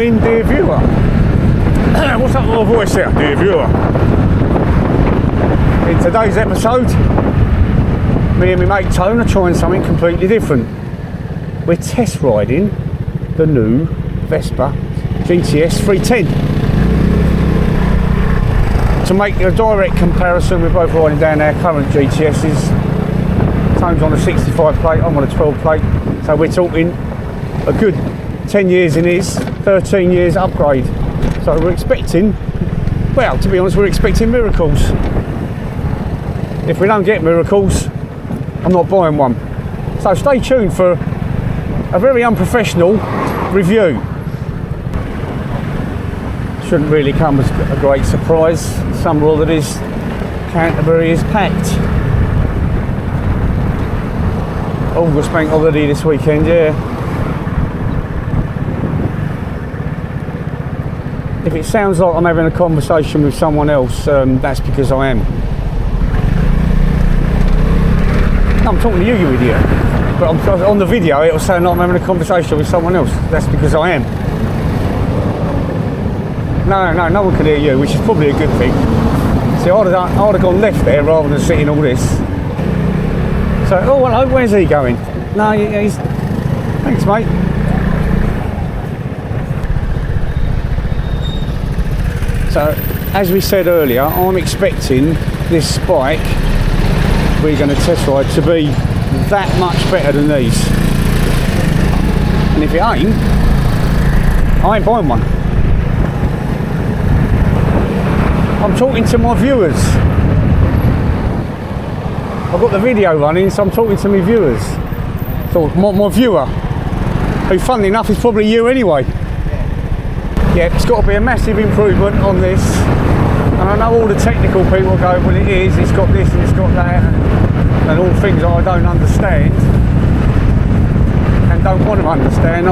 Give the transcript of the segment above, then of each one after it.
morning, dear viewer. What's up with my voice there, dear viewer? In today's episode, me and my mate Tone are trying something completely different. We're test riding the new Vespa GTS 310. To make a direct comparison, we're both riding down our current GTS's. Tone's on a 65 plate, I'm on a 12 plate, so we're talking a good 10 years in his, 13 years upgrade. So we're expecting, well, to be honest, we're expecting miracles. If we don't get miracles, I'm not buying one. So stay tuned for a very unprofessional review. Shouldn't really come as a great surprise. Summer holidays, Canterbury is packed. August bank holiday this weekend, yeah. If it sounds like I'm having a conversation with someone else, that's because I am. No, I'm talking to you, you idiot. But on the video, it'll sound like I'm having a conversation with someone else. That's because I am. No one can hear you, which is probably a good thing. See, I'd have gone left there rather than sitting all this. So, oh, hello, where's he going? No, he's... Thanks, mate. So, as we said earlier, I'm expecting this bike we're going to test ride to be that much better than these. And if it ain't, I ain't buying one. I'm talking to my viewers. I've got the video running, so I'm talking to my viewers. So my viewer, who funnily enough is probably you anyway. Yeah, it's got to be a massive improvement on this. And I know all the technical people go, well it is, it's got this and it's got that, and all things I don't understand and don't want to understand.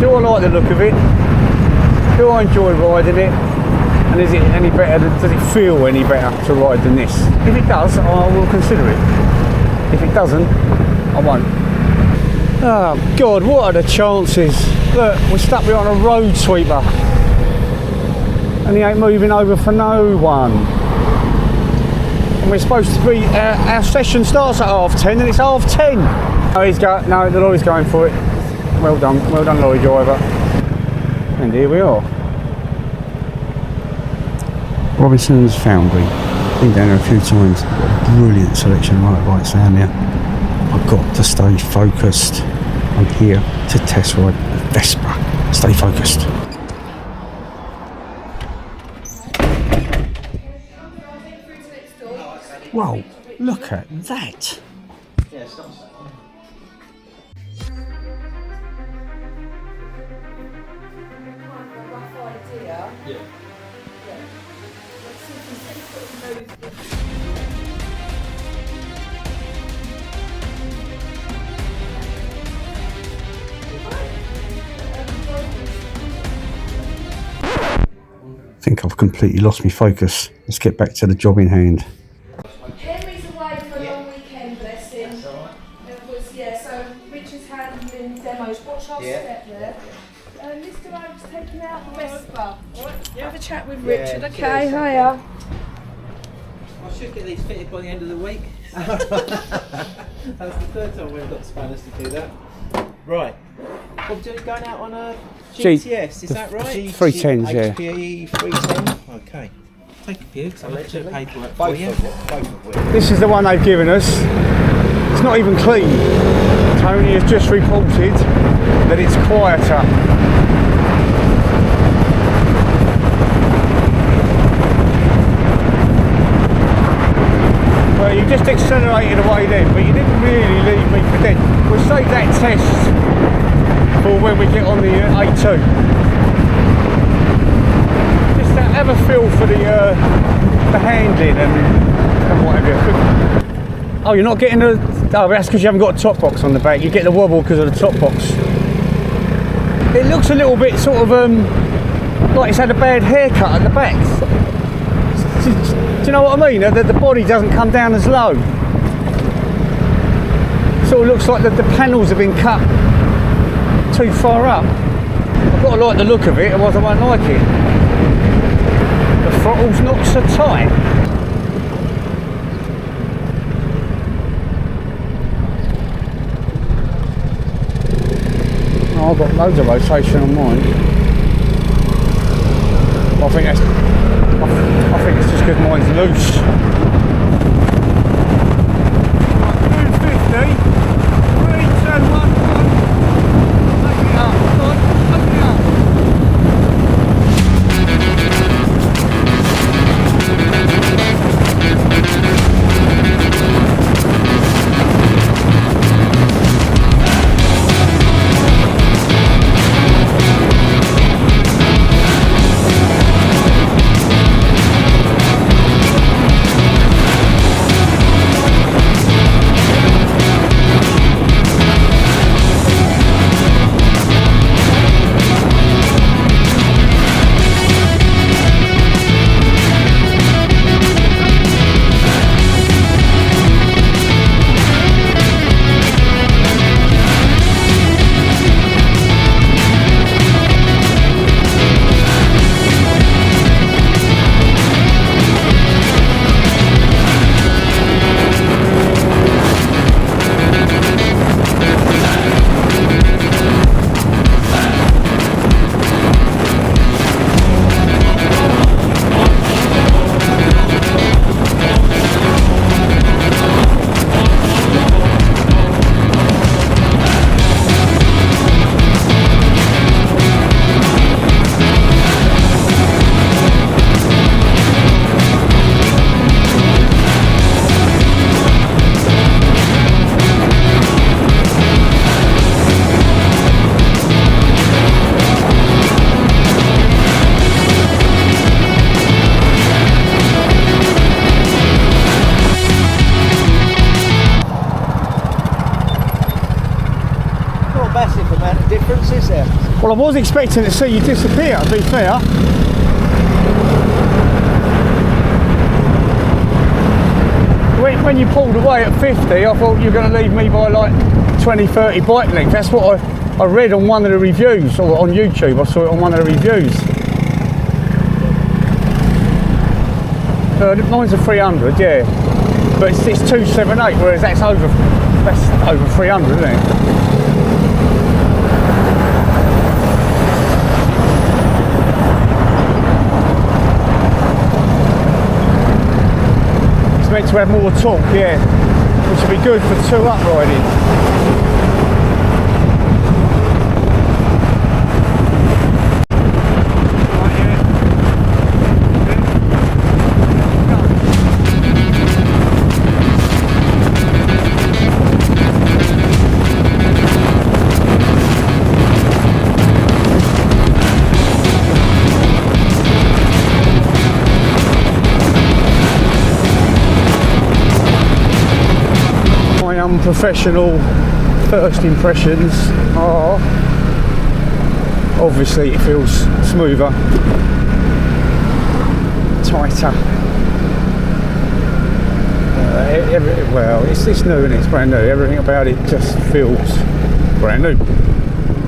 Do I like the look of it? Do I enjoy riding it? And is it any better, does it feel any better to ride than this? If it does, I will consider it. If it doesn't, I won't. Oh God, what are the chances? Look, we're stuck behind a road sweeper. And he ain't moving over for no one. And we're supposed to be, our session starts at 10:30 and it's 10:30. No, the lorry's going for it. Well done, lorry driver. And here we are. Robinson's Foundry. Been down there a few times. Got a brilliant selection of motorbikes down there. I've got to stay focused. I'm here to test ride the Vespa. Stay focused. Whoa, look at that. I think I've completely lost my focus. Let's get back to the job in hand. Henry's away for a long weekend, bless him. Of course, yeah, so Richard's handling demos. Watch our step there. Mr. Oak's taking out the Vespa. Have a chat with Richard, okay? Hiya. I should get these fitted by the end of the week. That's the third time we've got spanners to do that. Right. Well, going out on a GTS, is that right? 310s, yeah. HPE 310. Okay. Take a few, because I'll let you paperwork for you. This is the one they've given us. It's not even clean. Tony has just reported that it's quieter. Well, you just accelerated away then, but you didn't really leave me for dead. We'll save that test for when we get on the A2. Just to have a feel for the handling and whatever. Oh, you're not getting the... Oh, that's because you haven't got a top box on the back. You get the wobble because of the top box. It looks a little bit sort of like it's had a bad haircut at the back. Do you know what I mean? The body doesn't come down as low. Sort of looks like the panels have been cut too far up. I Got to like the look of it, otherwise I won't like it. The throttle's not so tight. Oh, I've got loads of rotation on mine. I think it's just because mine's loose. 250. 3, 2, 1. Open it up. Come on, open it up. Difference is there? Well, I was expecting to see you disappear, to be fair. When you pulled away at 50, I thought you were going to leave me by like 20, 30 bike lengths. That's what I read on one of the reviews, or on YouTube. I saw it on one of the reviews. Mine's a 300, yeah. But it's 278, whereas that's over 300, isn't it? Meant to have more torque, yeah, which would be good for 2-up riding. Unprofessional first impressions are obviously it feels smoother, tighter. Well, it's new and it's brand new. Everything about it just feels brand new.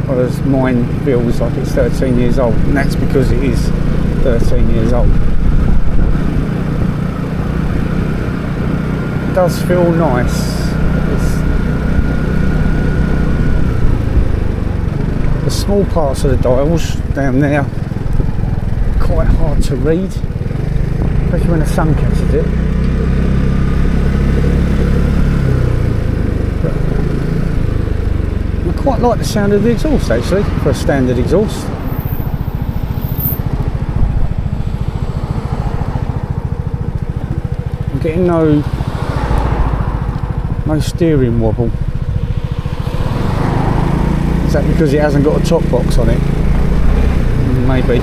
Whereas mine feels like it's 13 years old, and that's because it is 13 years old. It does feel nice. The small parts of the dials down there quite hard to read, especially when the sun catches it. But I quite like the sound of the exhaust actually, for a standard exhaust. I'm getting no steering wobble. Is that because it hasn't got a top box on it? Maybe.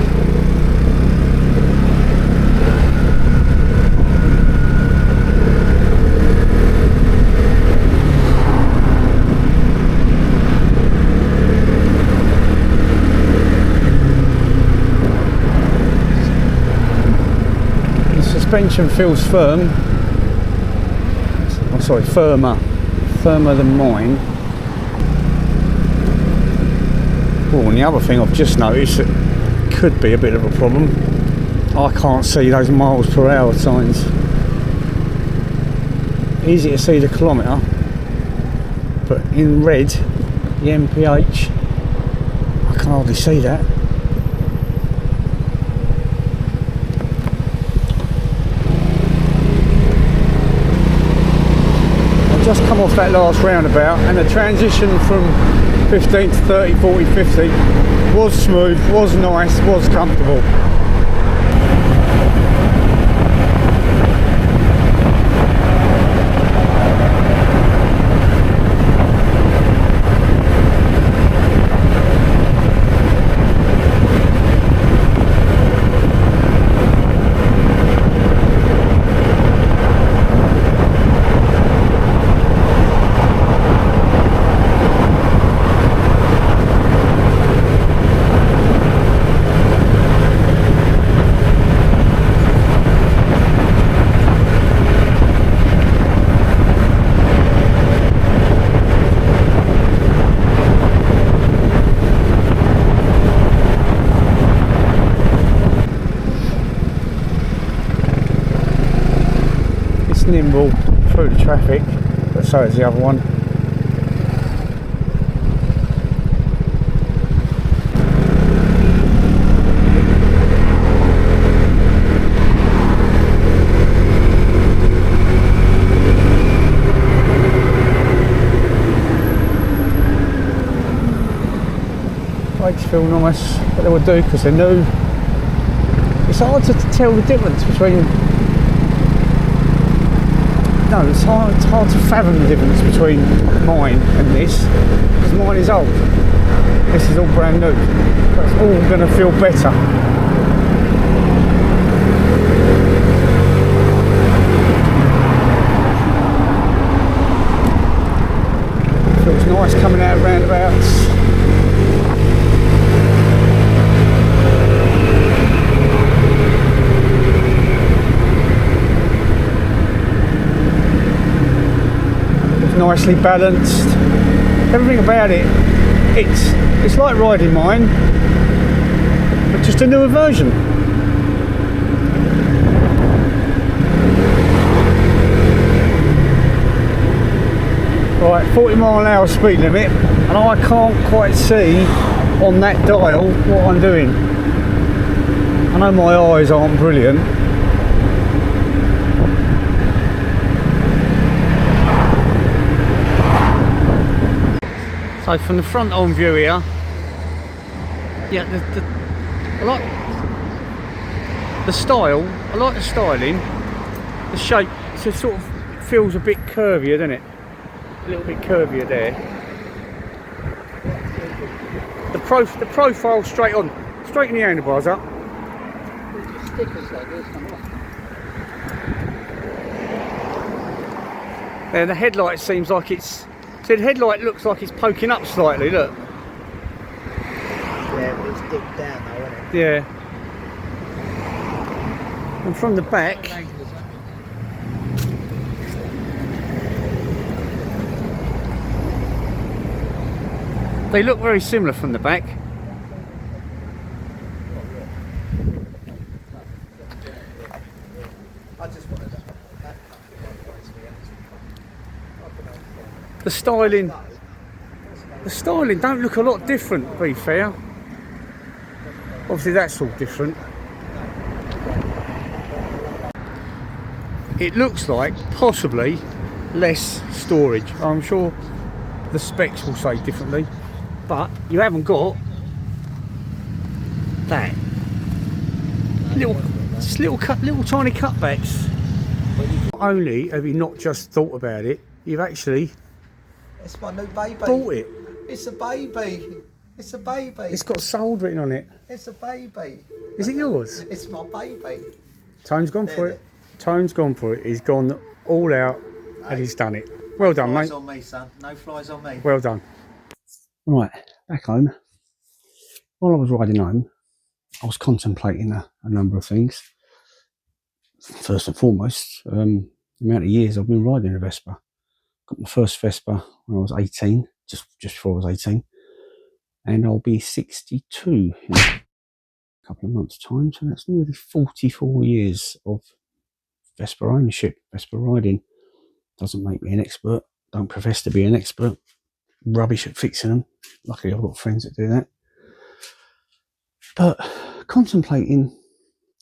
The suspension feels firm. Oh, sorry, firmer than mine. Oh, and the other thing I've just noticed that could be a bit of a problem, I can't see those miles per hour signs. Easy to see the kilometre, but in red, the MPH, I can hardly see that. I've just come off that last roundabout, and the transition from 15 to 30, 40, 50 was smooth, was nice, was comfortable. Nimble through the traffic, but so is the other one. Brakes feel nice, but they will do because they're new. It's hard to tell the difference between. No, it's hard to fathom the difference between mine and this, because mine is old. This is all brand new. But it's all going to feel better. Feels nice coming out of roundabouts. Nicely balanced, everything about it, it's like riding mine, but just a newer version. Right, 40-mile-an-hour speed limit, and I can't quite see on that dial what I'm doing. I know my eyes aren't brilliant. So from the front on view here, yeah, I like the style, I like the styling, the shape, it sort of feels a bit curvier, doesn't it? A little bit curvier there. The profile straight on, straighten the handlebars up. There, the headlight seems like it's. See, the headlight looks like it's poking up slightly, look. Yeah, but it's dipped down though, isn't it? Yeah. And from the back, they look very similar from the back. I just wanted that. The styling don't look a lot different, to be fair. Obviously that's all different. It looks like possibly less storage. I'm sure the specs will say differently, but you haven't got that little tiny cutbacks. Not only have you not just thought about it, you've actually It's my new baby. bought it. It's a baby. It's a baby. It's got sold written on it. It's a baby. Is it yours? It's my baby. Tone's gone for it. Tone's gone for it. He's gone all out and he's done it. Well done, mate. No flies on me, son. No flies on me. Well done. Right, back home. While I was riding home, I was contemplating a number of things. First and foremost, the amount of years I've been riding a Vespa. Got my first Vespa when I was 18, just before I was 18. and I'll be 62 in a couple of months' time. So that's nearly 44 years of Vespa ownership, Vespa riding. Doesn't make me an expert. Don't profess to be an expert. Rubbish at fixing them. Luckily, I've got friends that do that. But contemplating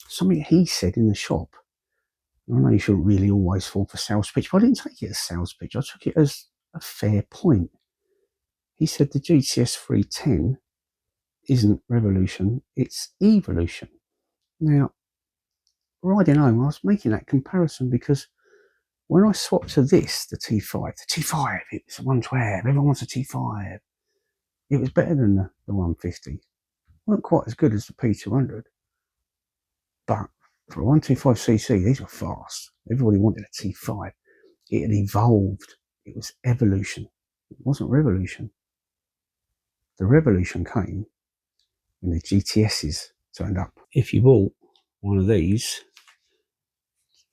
something he said in the shop. I know you shouldn't really always fall for sales pitch, but I didn't take it as sales pitch. I took it as a fair point. He said the GTS 310 isn't revolution, it's evolution. Now, riding home, I was making that comparison because when I swapped to this, the T5, it was a 112, everyone wants a T5. It was better than the 150. It wasn't quite as good as the P200, but for a 125cc, these were fast. Everybody wanted a T5. It had evolved. It was evolution. It wasn't revolution. The revolution came when the GTSs turned up. If you bought one of these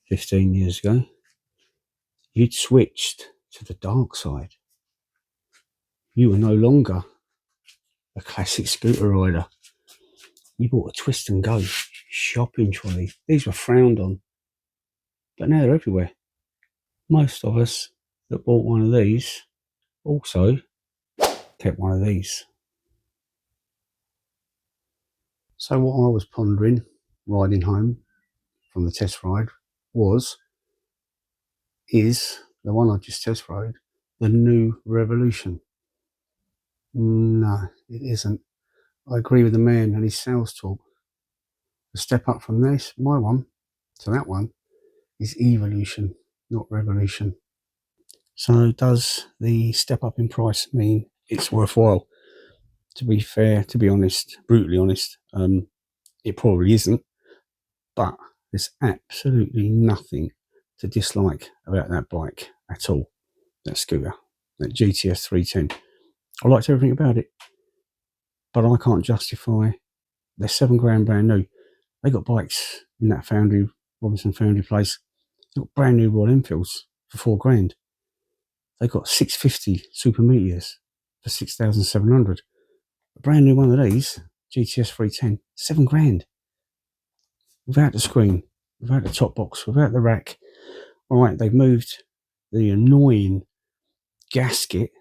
15 years ago, you'd switched to the dark side. You were no longer a classic scooter rider. You bought a twist and go shopping trolley. These were frowned on, but now they're everywhere. Most of us that bought one of these also kept one of these. So what I was pondering riding home from the test ride is the one I just test rode the new revolution? No, it isn't. I agree with the man and his sales talk. The step up from this, my one, to that one is evolution, not revolution. So does the step up in price mean it's worthwhile? To be fair, to be honest, brutally honest, it probably isn't. But there's absolutely nothing to dislike about that bike at all. That scooter, that GTS 310. I liked everything about it, but I can't justify. They're £7 brand new. They got bikes in that foundry, Robinson Foundry place. They got brand new Royal Enfields for £4,000. They got 650 Super Meteors for 6,700. A brand new one of these, GTS 310, £7,000. Without the screen, without the top box, without the rack. All right, they've moved the annoying gasket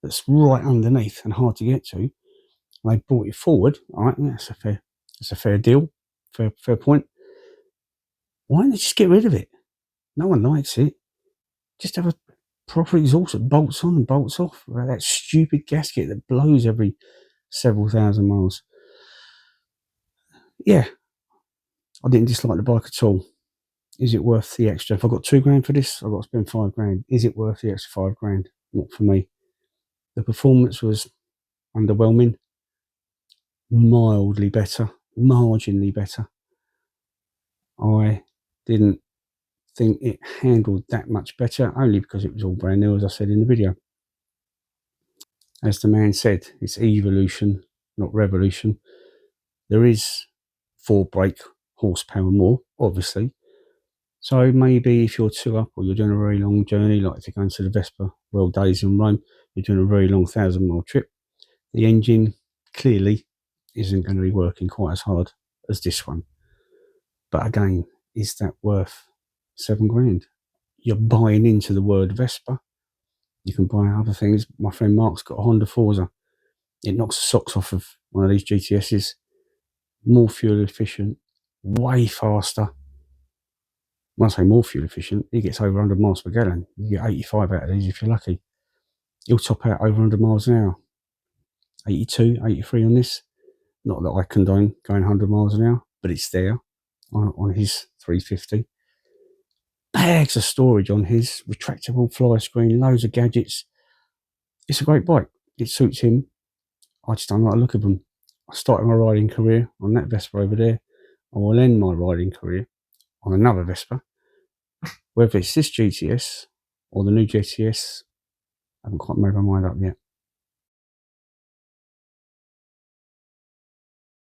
that's right underneath and hard to get to. They brought it forward. All right, that's a fair deal, fair point. Why don't they just get rid of it? No one likes it. Just have a proper exhaust that bolts on and bolts off without that stupid gasket that blows every several thousand miles. Yeah, I didn't dislike the bike at all. Is it worth the extra? If I got £2,000 for this, I've got to spend £5,000. Is it worth the extra £5,000? Not for me. The performance was underwhelming. Mildly better, marginally better. I didn't think it handled that much better, only because it was all brand new, as I said in the video. As the man said, it's evolution, not revolution. There is 4 brake horsepower more, obviously. So maybe if you're 2 up or you're doing a very long journey, like if you're going to the Vespa World Days in Rome, you're doing a very long 1,000-mile trip, the engine clearly isn't going to be working quite as hard as this one. But again, is that worth £7,000? You're buying into the word Vespa. You can buy other things. My friend Mark's got a Honda Forza. It knocks the socks off of one of these GTSs. More fuel efficient, way faster. When I say more fuel efficient, he gets over 100 miles per gallon. You get 85 out of these if you're lucky. He'll top out over 100 miles an hour. 82, 83 on this. Not that I condone going 100 miles an hour, but it's there on his 350. Bags of storage on his, retractable fly screen, loads of gadgets. It's a great bike. It suits him. I just don't like the look of them. I started my riding career on that Vespa over there. I will end my riding career on another Vespa. Whether it's this GTS or the new GTS, I haven't quite made my mind up yet.